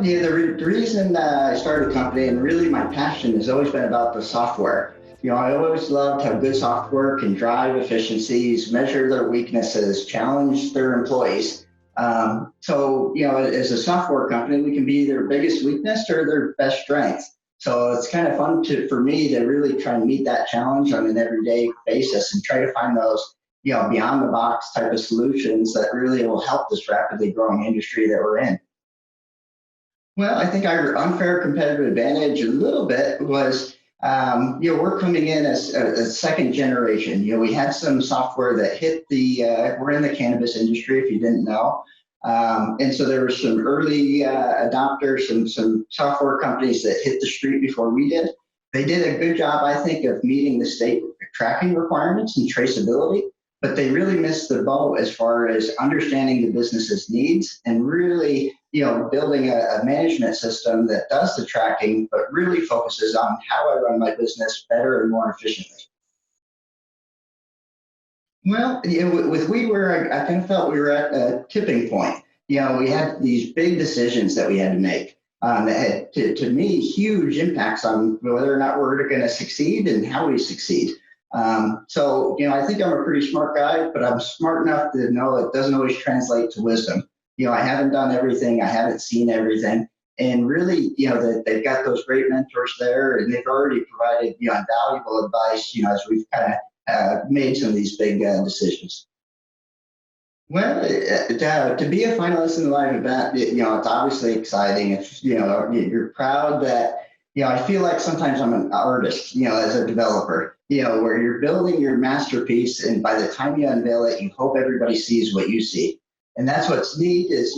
The reason I started the company, and really my passion, has always been about the software. I always loved how good software can drive efficiencies, measure their weaknesses, challenge their employees. As a software company, we can be their biggest weakness or their best strength. So it's kind of fun for me to really try and meet that challenge on an everyday basis and try to find those, beyond the box type of solutions that really will help this rapidly growing industry that we're in. Well, I think our unfair competitive advantage a little bit was, we're coming in as a second generation. We had some software that hit we're in the cannabis industry, if you didn't know. And so there were some early adopters, some software companies that hit the street before we did. They did a good job, I think, of meeting the state tracking requirements and traceability, but they really missed the boat as far as understanding the business's needs and really, building a management system that does the tracking, but really focuses on how I run my business better and more efficiently. Well, with Weedware, I kind of felt we were at a tipping point. We had these big decisions that we had to make that had, to me, huge impacts on whether or not we're going to succeed and how we succeed. I think I'm a pretty smart guy, but I'm smart enough to know it doesn't always translate to wisdom. I haven't done everything. I haven't seen everything. And really, that they've got those great mentors there, and they've already provided, invaluable advice, as we've kind of made some of these big decisions. Well, to be a finalist in the live event, it's obviously exciting. It's, you're proud that, I feel like sometimes I'm an artist, as a developer, where you're building your masterpiece, and by the time you unveil it, you hope everybody sees what you see. And that's what's neat is,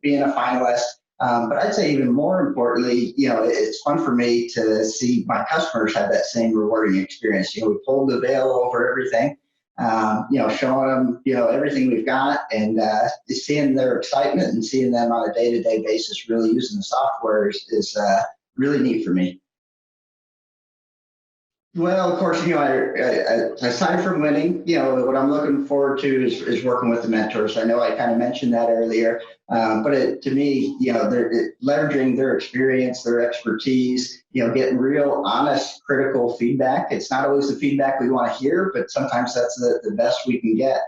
being a finalist. But I'd say even more importantly, it's fun for me to see my customers have that same rewarding experience. We pulled the veil over everything, showing them, everything we've got, and seeing their excitement and seeing them on a day-to-day basis really using the software is really neat for me. Well, of course, aside from winning, what I'm looking forward to is working with the mentors. I know I kind of mentioned that earlier, but to me, they're leveraging their experience, their expertise, getting real, honest, critical feedback. It's not always the feedback we want to hear, but sometimes that's the best we can get.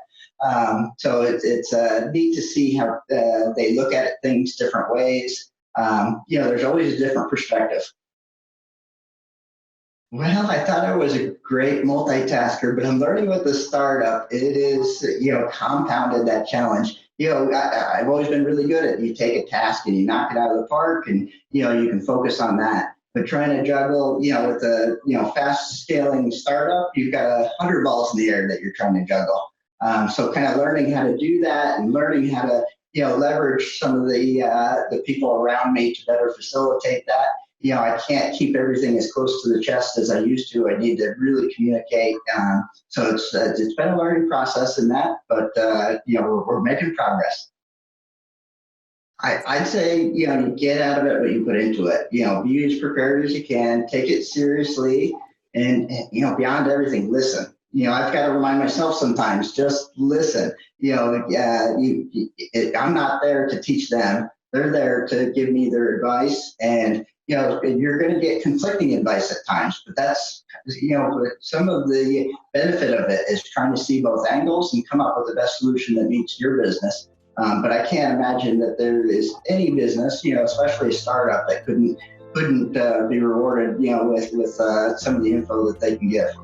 So it's neat to see how they look at things different ways. There's always a different perspective. Well, I thought I was a great multitasker, but I'm learning with the startup, it is, compounded that challenge. I've always been really good at, you take a task and you knock it out of the park, and, you can focus on that. But trying to juggle, with a, fast scaling startup, you've got 100 balls in the air that you're trying to juggle. So kind of learning how to do that and learning how to, leverage some of the people around me to better facilitate that. I can't keep everything as close to the chest as I used to. I need to really communicate. So it's been a learning process in that, but we're making progress. I'd say, you get out of it what you put into it. Be as prepared as you can, take it seriously, and beyond everything, listen. I've got to remind myself sometimes, just listen. I'm not there to teach them. They're there to give me their advice, and you're going to get conflicting advice at times, but that's, some of the benefit of it is trying to see both angles and come up with the best solution that meets your business. But I can't imagine that there is any business, especially a startup, that couldn't be rewarded, with some of the info that they can give.